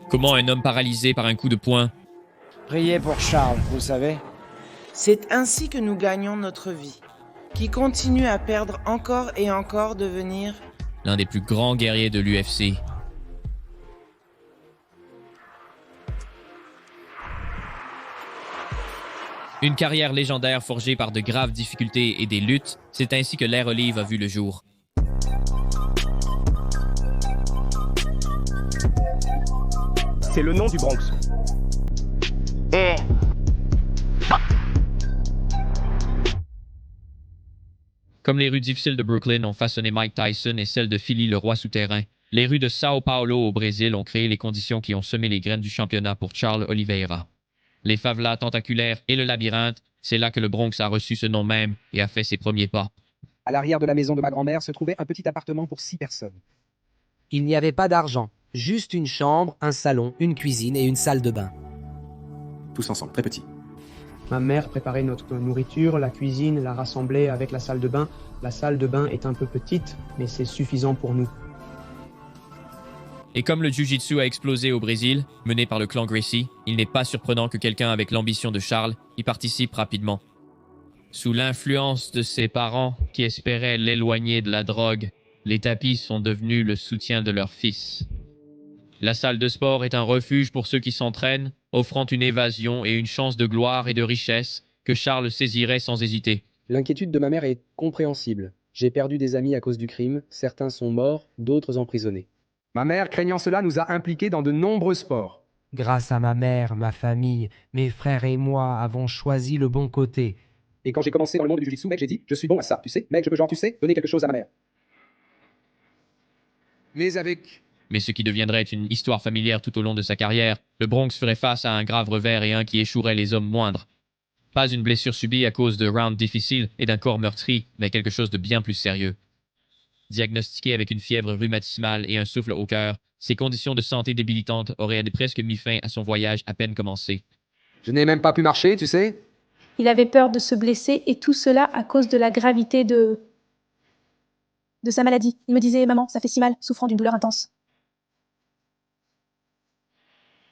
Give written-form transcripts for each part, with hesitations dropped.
Comment un homme paralysé par un coup de poing. Priez pour Charles, vous savez. C'est ainsi que nous gagnons notre vie, qui continue à perdre encore et encore devenir L'un des plus grands guerriers de l'UFC. Une carrière légendaire forgée par de graves difficultés et des luttes, c'est ainsi que l'ère Olive a vu le jour. C'est le nom du Bronx. Comme les rues difficiles de Brooklyn ont façonné Mike Tyson et celles de Philly le roi souterrain, les rues de Sao Paulo au Brésil ont créé les conditions qui ont semé les graines du championnat pour Charles Oliveira. Les favelas tentaculaires et le labyrinthe, c'est là que le Bronx a reçu ce nom même et a fait ses premiers pas. À l'arrière de la maison de ma grand-mère se trouvait un petit appartement pour 6 personnes. Il n'y avait pas d'argent, juste une chambre, un salon, une cuisine et une salle de bain. Tous ensemble, très petits. Ma mère préparait notre nourriture, la cuisine, la rassemblait avec la salle de bain. La salle de bain est un peu petite, mais c'est suffisant pour nous. Et comme le Jiu-Jitsu a explosé au Brésil, mené par le clan Gracie, il n'est pas surprenant que quelqu'un avec l'ambition de Charles y participe rapidement. Sous l'influence de ses parents qui espéraient l'éloigner de la drogue, les tapis sont devenus le soutien de leur fils. La salle de sport est un refuge pour ceux qui s'entraînent, offrant une évasion et une chance de gloire et de richesse que Charles saisirait sans hésiter. L'inquiétude de ma mère est compréhensible. J'ai perdu des amis à cause du crime, certains sont morts, d'autres emprisonnés. Ma mère, craignant cela, nous a impliqués dans de nombreux sports. Grâce à ma mère, ma famille, mes frères et moi avons choisi le bon côté. Et quand j'ai commencé dans le monde du jiu-jitsu, mec, j'ai dit, je suis bon à ça, tu sais, mec, je peux genre, tu sais, donner quelque chose à ma mère. Mais avec... Mais ce qui deviendrait une histoire familière tout au long de sa carrière, le Bronx ferait face à un grave revers et un qui échouerait les hommes moindres. Pas une blessure subie à cause de rounds difficiles et d'un corps meurtri, mais quelque chose de bien plus sérieux. Diagnostiqué avec une fièvre rhumatismale et un souffle au cœur, ses conditions de santé débilitantes auraient presque mis fin à son voyage à peine commencé. Je n'ai même pas pu marcher, tu sais. Il avait peur de se blesser et tout cela à cause de la gravité de sa maladie. Il me disait « Maman, ça fait si mal », souffrant d'une douleur intense.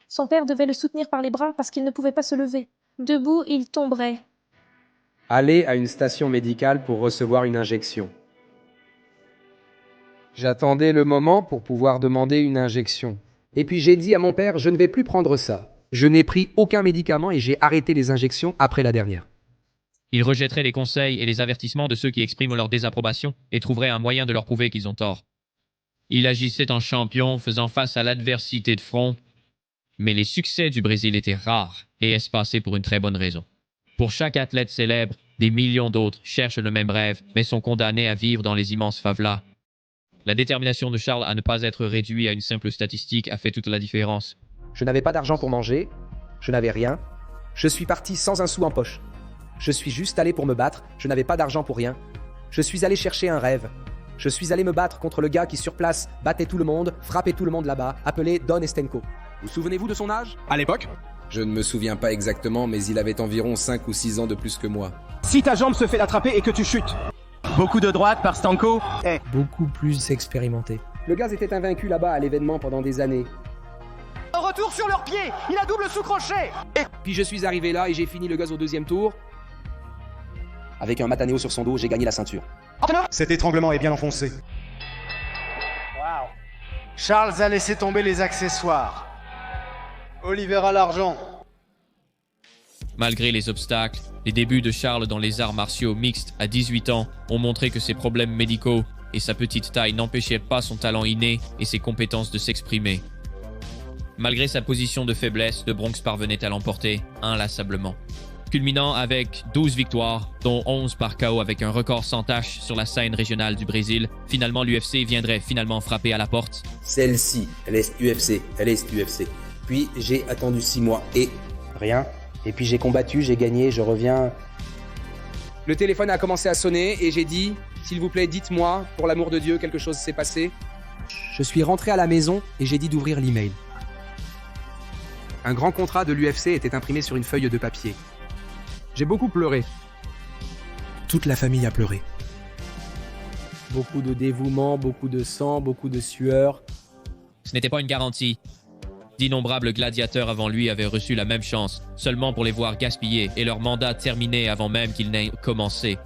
Son père devait le soutenir par les bras parce qu'il ne pouvait pas se lever. Debout, il tomberait. Aller à une station médicale pour recevoir une injection. J'attendais le moment pour pouvoir demander une injection. Et puis j'ai dit à mon père, je ne vais plus prendre ça. Je n'ai pris aucun médicament et j'ai arrêté les injections après la dernière. Il rejetterait les conseils et les avertissements de ceux qui expriment leur désapprobation et trouverait un moyen de leur prouver qu'ils ont tort. Il agissait en champion, faisant face à l'adversité de front, mais les succès du Brésil étaient rares et espacés pour une très bonne raison. Pour chaque athlète célèbre, des millions d'autres cherchent le même rêve, mais sont condamnés à vivre dans les immenses favelas. La détermination de Charles à ne pas être réduit à une simple statistique a fait toute la différence. Je n'avais pas d'argent pour manger, je n'avais rien. Je suis parti sans un sou en poche. Je suis juste allé pour me battre, je n'avais pas d'argent pour rien. Je suis allé chercher un rêve. Je suis allé me battre contre le gars qui sur place battait tout le monde, frappait tout le monde là-bas, appelé Don Estenko. Vous souvenez-vous de son âge? À l'époque, Je ne me souviens pas exactement, mais il avait environ 5 ou 6 ans de plus que moi. si ta jambe se fait attraper et que tu chutes. Beaucoup de droite par Stanko. Beaucoup plus expérimenté. Le gars était invaincu là-bas à l'événement pendant des années. Retour sur leurs pieds. Il a double sous-crochet. Puis je suis arrivé là et j'ai fini le gaz au deuxième tour. Avec un Mataneo sur son dos, j'ai gagné la ceinture. Cet étranglement est bien enfoncé. Charles a laissé tomber les accessoires. Oliveira l'argent. Malgré les obstacles, les débuts de Charles dans les arts martiaux mixtes à 18 ans ont montré que ses problèmes médicaux et sa petite taille n'empêchaient pas son talent inné et ses compétences de s'exprimer. Malgré sa position de faiblesse, le Bronx parvenait à l'emporter inlassablement. Culminant avec 12 victoires, dont 11 par KO avec un record sans tâche sur la scène régionale du Brésil, finalement l'UFC viendrait finalement frapper à la porte. Celle-ci, elle est UFC, elle est UFC. Puis j'ai attendu 6 mois et... Rien. Et puis j'ai combattu, j'ai gagné, je reviens. Le téléphone a commencé à sonner et j'ai dit, s'il vous plaît, dites-moi, pour l'amour de Dieu, quelque chose s'est passé. Je suis rentré à la maison et j'ai dit d'ouvrir l'email. Un grand contrat de l'UFC était imprimé sur une feuille de papier. J'ai beaucoup pleuré. Toute la famille a pleuré. Beaucoup de dévouement, beaucoup de sang, beaucoup de sueur. Ce n'était pas une garantie, D'innombrables gladiateurs avant lui avaient reçu la même chance, seulement pour les voir gaspiller et leur mandat terminé avant même qu'ils n'aient commencé.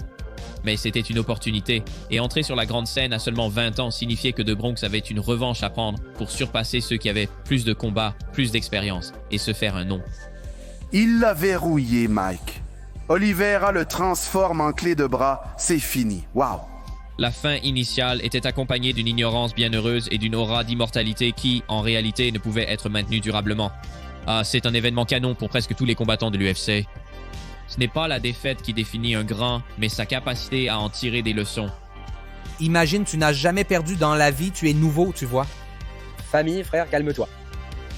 Mais c'était une opportunité, et entrer sur la grande scène à seulement 20 ans signifiait que The Bronx avait une revanche à prendre pour surpasser ceux qui avaient plus de combats, plus d'expérience, et se faire un nom. Il l'a verrouillé, Mike. Oliveira le transforme en clé de bras, c'est fini. Wow! La fin initiale était accompagnée d'une ignorance bienheureuse et d'une aura d'immortalité qui, en réalité, ne pouvait être maintenue durablement. Ah, c'est un événement canon pour presque tous les combattants de l'UFC. Ce n'est pas la défaite qui définit un grand, mais sa capacité à en tirer des leçons. Imagine, tu n'as jamais perdu dans la vie, tu es nouveau, tu vois. Famille, frère, calme-toi.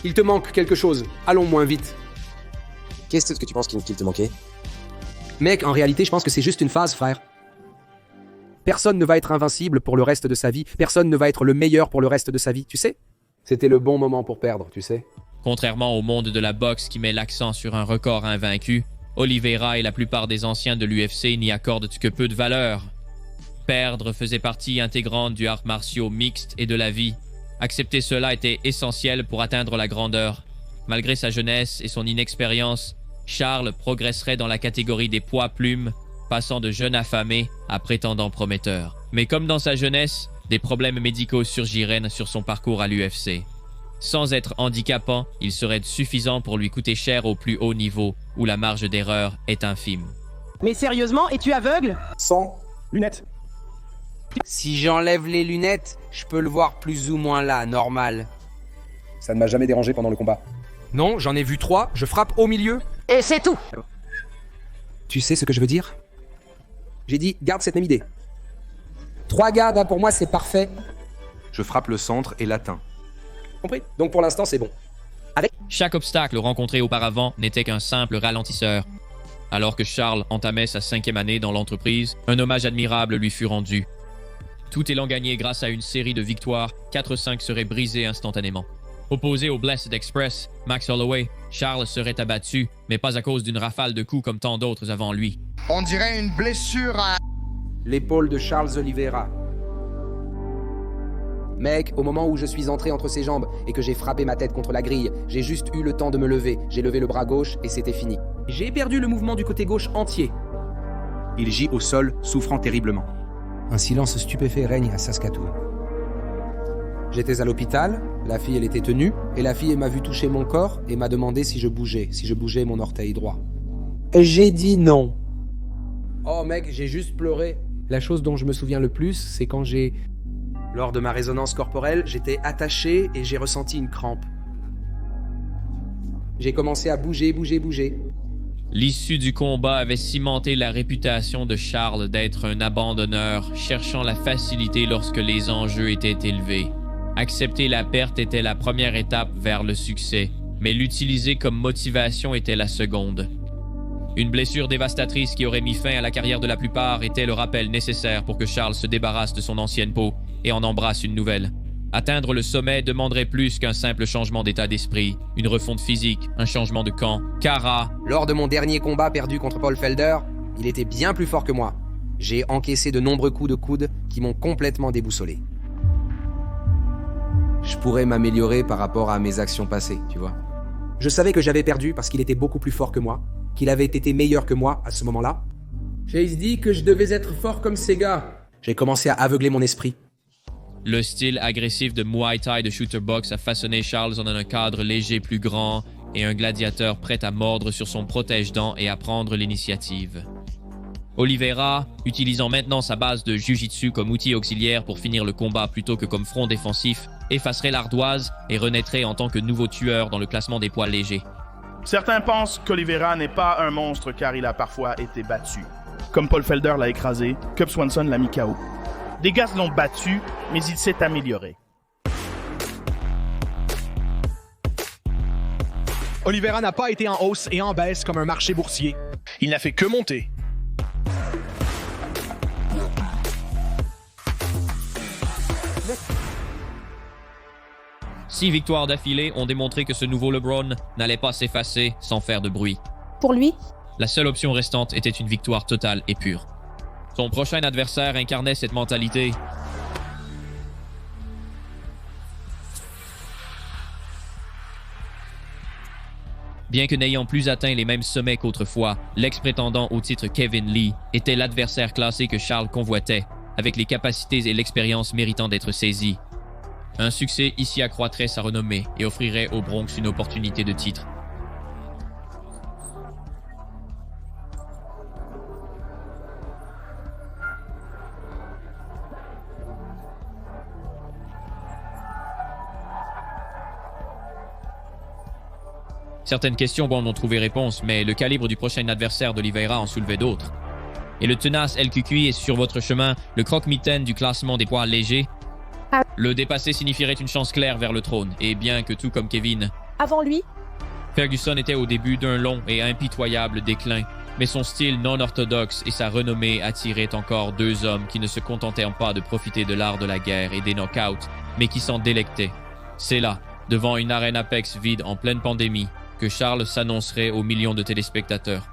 Il te manque quelque chose. Allons moins vite. Qu'est-ce que tu penses qu'il te manquait? Mec, en réalité, je pense que c'est juste une phase, frère. Personne ne va être invincible pour le reste de sa vie. Personne ne va être le meilleur pour le reste de sa vie, tu sais? C'était le bon moment pour perdre, tu sais? Contrairement au monde de la boxe qui met l'accent sur un record invaincu, Oliveira et la plupart des anciens de l'UFC n'y accordent que peu de valeur. Perdre faisait partie intégrante du art martiaux mixte et de la vie. Accepter cela était essentiel pour atteindre la grandeur. Malgré sa jeunesse et son inexpérience, Charles progresserait dans la catégorie des poids plumes, passant de jeune affamé à prétendant prometteur. Mais comme dans sa jeunesse, des problèmes médicaux surgiraient sur son parcours à l'UFC. Sans être handicapant, il serait suffisant pour lui coûter cher au plus haut niveau, où la marge d'erreur est infime. Mais sérieusement, es-tu aveugle? Sans lunettes. Si j'enlève les lunettes, je peux le voir plus ou moins là, normal. Ça ne m'a jamais dérangé pendant le combat. Non, j'en ai vu 3, je frappe au milieu. Et c'est tout. Tu sais ce que je veux dire? J'ai dit, garde cette même idée. 3 gardes, pour moi, c'est parfait. Je frappe le centre et l'atteins. Compris? Donc pour l'instant, c'est bon. Chaque obstacle rencontré auparavant n'était qu'un simple ralentisseur. Alors que Charles entamait sa 5e année dans l'entreprise, un hommage admirable lui fut rendu. Tout élan gagné grâce à une série de victoires, 4-5 seraient brisés instantanément. Opposé au Blessed Express, Max Holloway, Charles serait abattu, mais pas à cause d'une rafale de coups comme tant d'autres avant lui. On dirait une blessure à... L'épaule de Charles Oliveira. Mec, au moment où je suis entré entre ses jambes et que j'ai frappé ma tête contre la grille, j'ai juste eu le temps de me lever. J'ai levé le bras gauche et c'était fini. J'ai perdu le mouvement du côté gauche entier. Il gît au sol, souffrant terriblement. Un silence stupéfait règne à Saskatoon. J'étais à l'hôpital, la fille elle était tenue, et la fille elle m'a vu toucher mon corps et m'a demandé si je bougeais mon orteil droit. J'ai dit non. Oh mec, j'ai juste pleuré. La chose dont je me souviens le plus, c'est quand lors de ma résonance corporelle, j'étais attaché et j'ai ressenti une crampe. J'ai commencé à bouger. L'issue du combat avait cimenté la réputation de Charles d'être un abandonneur, cherchant la facilité lorsque les enjeux étaient élevés. Accepter la perte était la première étape vers le succès, mais l'utiliser comme motivation était la seconde. Une blessure dévastatrice qui aurait mis fin à la carrière de la plupart était le rappel nécessaire pour que Charles se débarrasse de son ancienne peau et en embrasse une nouvelle. Atteindre le sommet demanderait plus qu'un simple changement d'état d'esprit, une refonte physique, un changement de camp. Cara, lors de mon dernier combat perdu contre Paul Felder, il était bien plus fort que moi. J'ai encaissé de nombreux coups de coude qui m'ont complètement déboussolé. Je pourrais m'améliorer par rapport à mes actions passées, tu vois. Je savais que j'avais perdu parce qu'il était beaucoup plus fort que moi, qu'il avait été meilleur que moi à ce moment-là. J'ai dit que je devais être fort comme ces gars. J'ai commencé à aveugler mon esprit. Le style agressif de Muay Thai de Shooter Box a façonné Charles en un cadre léger plus grand et un gladiateur prêt à mordre sur son protège-dents et à prendre l'initiative. Oliveira, utilisant maintenant sa base de Jiu-Jitsu comme outil auxiliaire pour finir le combat plutôt que comme front défensif, effacerait l'ardoise et renaîtrait en tant que nouveau tueur dans le classement des poids légers. Certains pensent qu'Oliveira n'est pas un monstre car il a parfois été battu. Comme Paul Felder l'a écrasé, Cub Swanson l'a mis KO. Des gars l'ont battu, mais il s'est amélioré. Oliveira n'a pas été en hausse et en baisse comme un marché boursier. Il n'a fait que monter. Six victoires d'affilée ont démontré que ce nouveau LeBron n'allait pas s'effacer sans faire de bruit. Pour lui, la seule option restante était une victoire totale et pure. Son prochain adversaire incarnait cette mentalité. Bien que n'ayant plus atteint les mêmes sommets qu'autrefois, l'ex-prétendant au titre Kevin Lee était l'adversaire classé que Charles convoitait, avec les capacités et l'expérience méritant d'être saisies. Un succès ici accroîtrait sa renommée et offrirait au Bronx une opportunité de titre. Certaines questions ont trouvé réponse, mais le calibre du prochain adversaire d'Oliveira en soulevait d'autres. Et le tenace LQQ est sur votre chemin, le croque-mitaine du classement des poids légers. Le dépasser signifierait une chance claire vers le trône, et bien que tout comme Kevin, Avant lui, Ferguson était au début d'un long et impitoyable déclin, mais son style non orthodoxe et sa renommée attiraient encore deux hommes qui ne se contentaient pas de profiter de l'art de la guerre et des knockouts, mais qui s'en délectaient. C'est là, devant une arène Apex vide en pleine pandémie, que Charles s'annoncerait aux millions de téléspectateurs.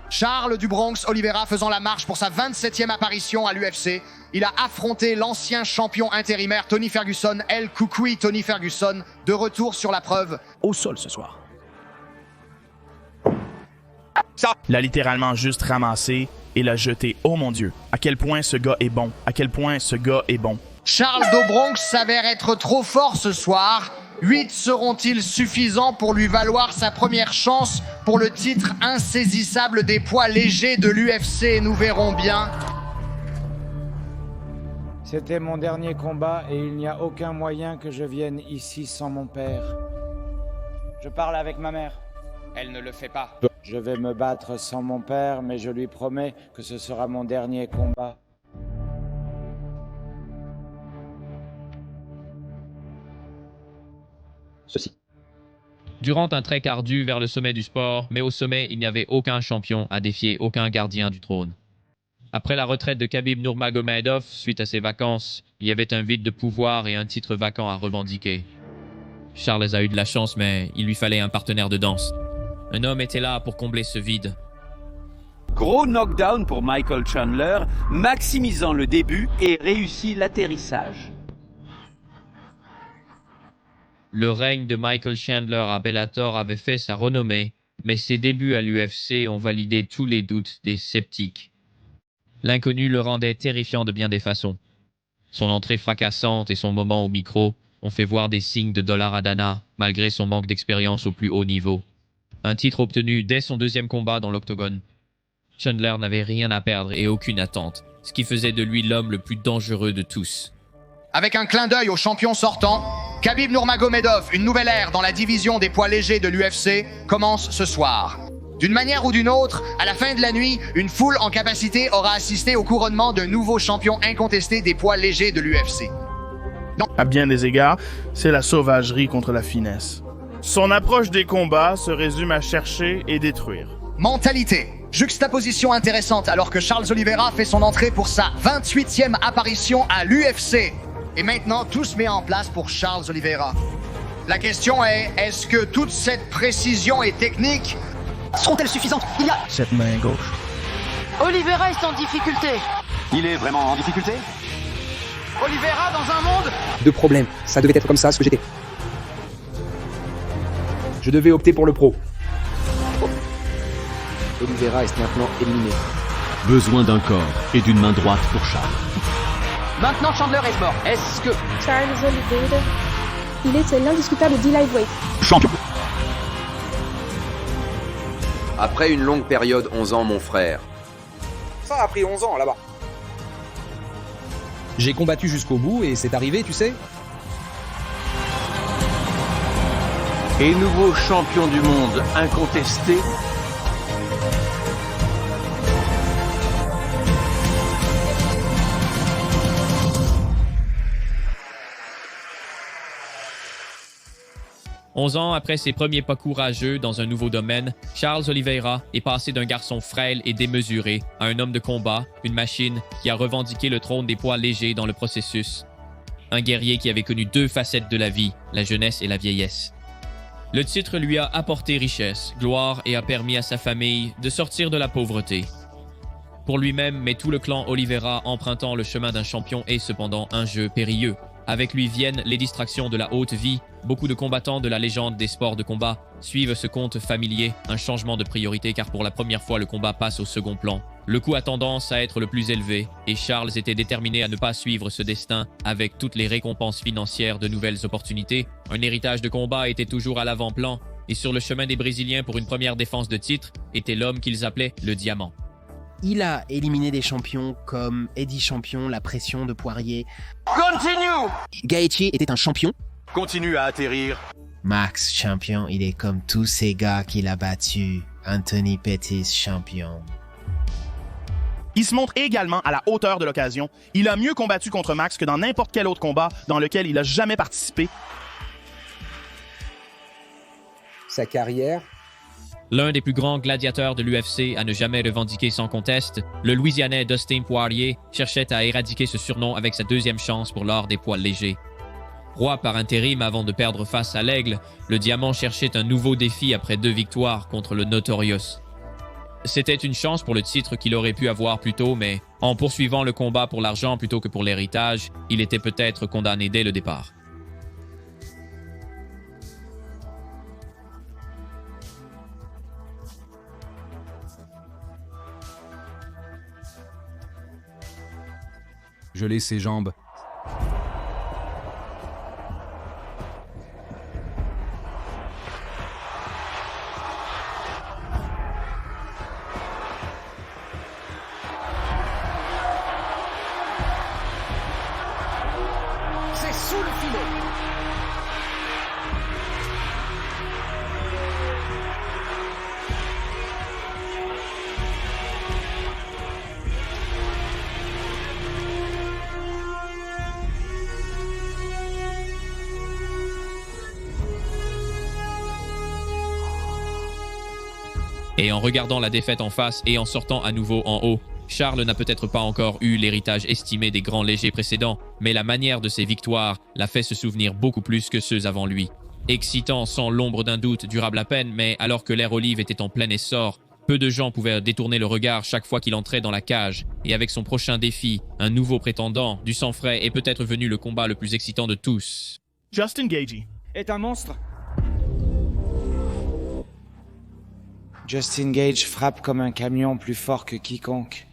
Charles du Bronx Oliveira faisant la marche pour sa 27e apparition à l'UFC. Il a affronté l'ancien champion intérimaire Tony Ferguson, El Koukoui Tony Ferguson, de retour sur la preuve. Au sol ce soir. L'a littéralement juste ramassé et l'a jeté. Oh mon Dieu, à quel point ce gars est bon. À quel point ce gars est bon. Charles do Bronx s'avère être trop fort ce soir. 8 seront-ils suffisants pour lui valoir sa première chance pour le titre insaisissable des poids légers de l'UFC? Nous verrons bien. C'était mon dernier combat et il n'y a aucun moyen que je vienne ici sans mon père. Je parle avec ma mère. Elle ne le fait pas. Je vais me battre sans mon père, mais je lui promets que ce sera mon dernier combat. Ceci. Durant un trek ardu vers le sommet du sport, mais au sommet, il n'y avait aucun champion à défier aucun gardien du trône. Après la retraite de Khabib Nurmagomedov, suite à ses vacances, il y avait un vide de pouvoir et un titre vacant à revendiquer. Charles a eu de la chance, mais il lui fallait un partenaire de danse. Un homme était là pour combler ce vide. Gros knockdown pour Michael Chandler, maximisant le début et réussit l'atterrissage. Le règne de Michael Chandler à Bellator avait fait sa renommée, mais ses débuts à l'UFC ont validé tous les doutes des sceptiques. L'inconnu le rendait terrifiant de bien des façons. Son entrée fracassante et son moment au micro ont fait voir des signes de dollar à Dana, malgré son manque d'expérience au plus haut niveau. Un titre obtenu dès son deuxième combat dans l'octogone. Chandler n'avait rien à perdre et aucune attente, ce qui faisait de lui l'homme le plus dangereux de tous. Avec un clin d'œil au champion sortant, Khabib Nurmagomedov, une nouvelle ère dans la division des poids légers de l'UFC, commence ce soir. D'une manière ou d'une autre, à la fin de la nuit, une foule en capacité aura assisté au couronnement d'un nouveau champion incontesté des poids légers de l'UFC. À bien des égards, c'est la sauvagerie contre la finesse. Son approche des combats se résume à chercher et détruire. Mentalité. Juxtaposition intéressante alors que Charles Oliveira fait son entrée pour sa 28e apparition à l'UFC. Et maintenant, tout se met en place pour Charles Oliveira. La question est, est-ce que toute cette précision et technique seront-elles suffisantes? Il y a... Cette main gauche. Oliveira est en difficulté. Il est vraiment en difficulté? Oliveira dans un monde... Deux problèmes. Ça devait être comme ça ce que j'étais. Je devais opter pour le pro. Oliveira est maintenant éliminé. Besoin d'un corps et d'une main droite pour Charles. Maintenant Chandler est mort. Est-ce que... Charles Oliveira, il est l'indiscutable D-Lightweight. Champion. Après une longue période, 11 ans, mon frère. Ça a pris 11 ans là-bas. J'ai combattu jusqu'au bout et c'est arrivé, tu sais. Et nouveau champion du monde incontesté, « 11 ans après ses premiers pas courageux dans un nouveau domaine, Charles Oliveira est passé d'un garçon frêle et démesuré à un homme de combat, une machine qui a revendiqué le trône des poids légers dans le processus. Un guerrier qui avait connu deux facettes de la vie, la jeunesse et la vieillesse. Le titre lui a apporté richesse, gloire et a permis à sa famille de sortir de la pauvreté. Pour lui-même, mais tout le clan Oliveira empruntant le chemin d'un champion est cependant un jeu périlleux. Avec lui viennent les distractions de la haute vie. Beaucoup de combattants de la légende des sports de combat suivent ce conte familier, un changement de priorité car pour la première fois le combat passe au second plan. Le coût a tendance à être le plus élevé et Charles était déterminé à ne pas suivre ce destin avec toutes les récompenses financières de nouvelles opportunités. Un héritage de combat était toujours à l'avant-plan et sur le chemin des Brésiliens pour une première défense de titre était l'homme qu'ils appelaient le Diamant. Il a éliminé des champions comme Eddie Champion, la pression de Poirier. Continue! Gaethje était un champion. Continue à atterrir. Max Champion, il est comme tous ces gars qu'il a battus. Anthony Pettis champion. Il se montre également à la hauteur de l'occasion. Il a mieux combattu contre Max que dans n'importe quel autre combat dans lequel il a jamais participé. Sa carrière. L'un des plus grands gladiateurs de l'UFC à ne jamais revendiquer sans conteste, le Louisianais Dustin Poirier cherchait à éradiquer ce surnom avec sa deuxième chance pour l'art des poids légers. Roi par intérim avant de perdre face à l'Aigle, le Diamant cherchait un nouveau défi après 2 victoires contre le Notorious. C'était une chance pour le titre qu'il aurait pu avoir plus tôt, mais en poursuivant le combat pour l'argent plutôt que pour l'héritage, il était peut-être condamné dès le départ. Je l'ai ses jambes. C'est sous le filet. Et en regardant la défaite en face et en sortant à nouveau en haut, Charles n'a peut-être pas encore eu l'héritage estimé des grands légers précédents, mais la manière de ses victoires l'a fait se souvenir beaucoup plus que ceux avant lui. Excitant sans l'ombre d'un doute, durable à peine, mais alors que l'ère Olive était en plein essor, peu de gens pouvaient détourner le regard chaque fois qu'il entrait dans la cage. Et avec son prochain défi, un nouveau prétendant, du sang frais est peut-être venu le combat le plus excitant de tous. Justin Gaethje est un monstre. Justin Gaethje frappe comme un camion plus fort que quiconque.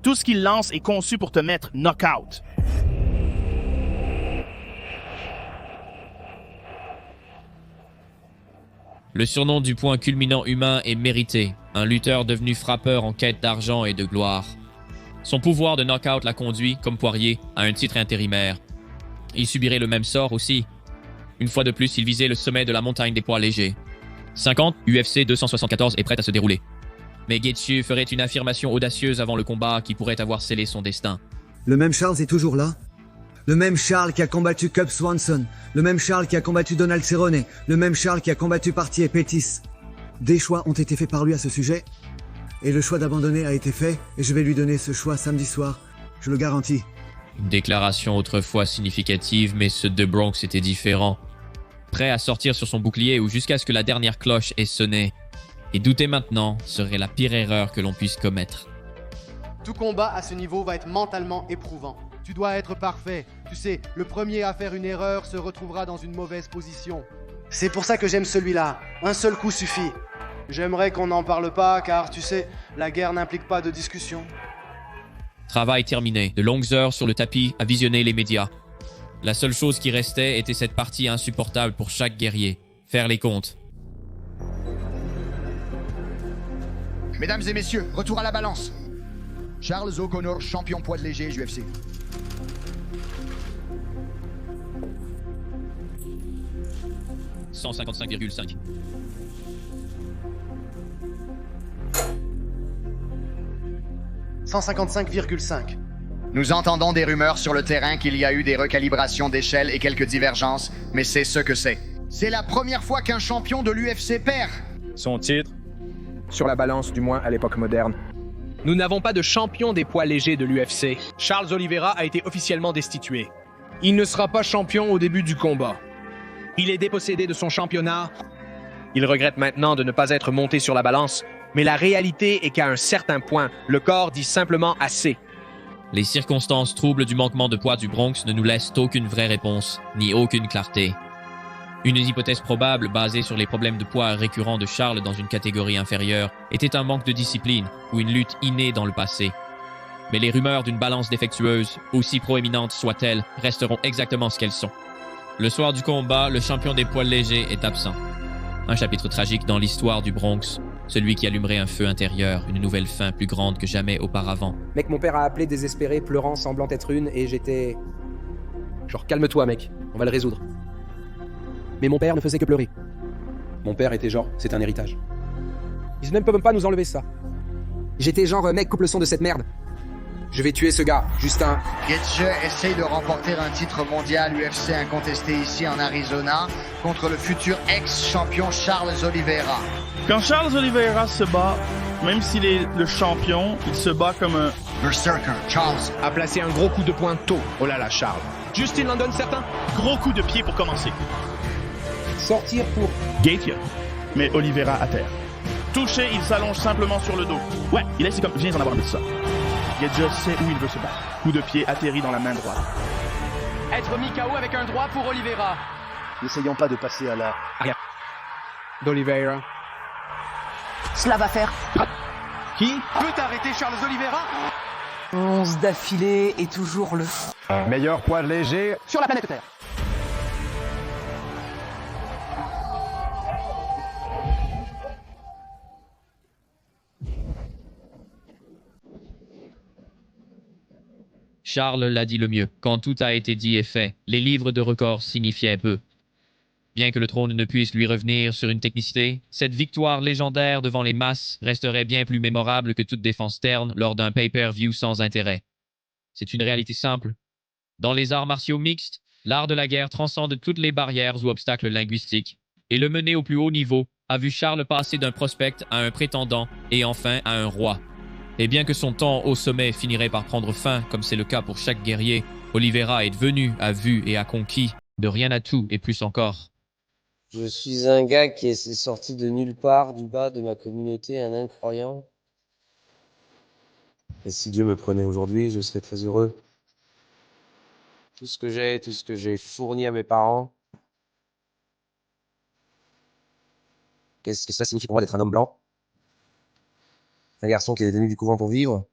Tout ce qu'il lance est conçu pour te mettre knock-out. Le surnom du point culminant humain est mérité, un lutteur devenu frappeur en quête d'argent et de gloire. Son pouvoir de knock-out l'a conduit, comme Poirier, à un titre intérimaire. Il subirait le même sort aussi. Une fois de plus, il visait le sommet de la montagne des poids légers. 50, UFC 274 est prête à se dérouler. Mais Gaethje ferait une affirmation audacieuse avant le combat qui pourrait avoir scellé son destin. Le même Charles est toujours là. Le même Charles qui a combattu Cub Swanson. Le même Charles qui a combattu Donald Cerrone. Le même Charles qui a combattu Poirier et Pettis. Des choix ont été faits par lui à ce sujet. Et le choix d'abandonner a été fait. Et je vais lui donner ce choix samedi soir. Je le garantis. Une déclaration autrefois significative, mais ceux de Bronx était différent. Prêt à sortir sur son bouclier ou jusqu'à ce que la dernière cloche ait sonné. Et douter maintenant serait la pire erreur que l'on puisse commettre. Tout combat à ce niveau va être mentalement éprouvant. Tu dois être parfait. Tu sais, le premier à faire une erreur se retrouvera dans une mauvaise position. C'est pour ça que j'aime celui-là. Un seul coup suffit. J'aimerais qu'on n'en parle pas, car tu sais, la guerre n'implique pas de discussion. Travail terminé. De longues heures sur le tapis à visionner les médias. La seule chose qui restait était cette partie insupportable pour chaque guerrier. Faire les comptes. Mesdames et messieurs, retour à la balance. Charles O'Connor, champion poids léger UFC. « 155,5. 155,5. Nous entendons des rumeurs sur le terrain qu'il y a eu des recalibrations d'échelle et quelques divergences, mais c'est ce que c'est. C'est la première fois qu'un champion de l'UFC perd. Son titre? Sur la balance, du moins à l'époque moderne. Nous n'avons pas de champion des poids légers de l'UFC. Charles Oliveira a été officiellement destitué. Il ne sera pas champion au début du combat. Il est dépossédé de son championnat. Il regrette maintenant de ne pas être monté sur la balance, mais la réalité est qu'à un certain point, le corps dit simplement assez. Les circonstances troubles du manquement de poids du Bronx ne nous laissent aucune vraie réponse, ni aucune clarté. Une hypothèse probable, basée sur les problèmes de poids récurrents de Charles dans une catégorie inférieure, était un manque de discipline ou une lutte innée dans le passé. Mais les rumeurs d'une balance défectueuse, aussi proéminentes soient-elles, resteront exactement ce qu'elles sont. Le soir du combat, le champion des poids légers est absent. Un chapitre tragique dans l'histoire du Bronx, celui qui allumerait un feu intérieur, une nouvelle fin plus grande que jamais auparavant. Mec, mon père a appelé désespéré, pleurant, semblant être une, et j'étais... Genre, calme-toi, mec, on va le résoudre. Mais mon père ne faisait que pleurer. Mon père était genre, c'est un héritage. Ils ne peuvent pas nous enlever ça. J'étais genre, mec, coupe le son de cette merde. Je vais tuer ce gars, Justin. Gaethje essaye de remporter un titre mondial UFC incontesté ici en Arizona contre le futur ex-champion Charles Oliveira. Quand Charles Oliveira se bat, même s'il est le champion, il se bat comme un berserker. Charles a placé un gros coup de poing tôt. Oh là là, Charles. Justin l'en donne certains. Gros coup de pied pour commencer. Sortir pour Gaethje, mais Oliveira à terre. Touché, il s'allonge simplement sur le dos. Ouais, il laisse comme viens en avoir de ça. Gaethje sait où il veut se battre. Coup de pied atterri dans la main droite. Être mis KO avec un droit pour Oliveira. N'essayons pas de passer à la... D'Oliveira. Cela va faire. Qui Peut arrêter Charles Oliveira 11 d'affilée et toujours le... Meilleur poids léger sur la planète Terre. Charles l'a dit le mieux. Quand tout a été dit et fait, les livres de records signifiaient peu. Bien que le trône ne puisse lui revenir sur une technicité, cette victoire légendaire devant les masses resterait bien plus mémorable que toute défense terne lors d'un pay-per-view sans intérêt. C'est une réalité simple. Dans les arts martiaux mixtes, l'art de la guerre transcende toutes les barrières ou obstacles linguistiques. Et le mener au plus haut niveau a vu Charles passer d'un prospect à un prétendant et enfin à un roi. Et bien que son temps au sommet finirait par prendre fin, comme c'est le cas pour chaque guerrier, Oliveira est devenu, a vu et a conquis de rien à tout et plus encore. Je suis un gars qui est sorti de nulle part, du bas de ma communauté, un incroyant. Et si Dieu me prenait aujourd'hui, je serais très heureux. Tout ce que j'ai fourni à mes parents. Qu'est-ce que ça signifie pour moi d'être un homme blanc? Un garçon qui est venu du couvent pour vivre.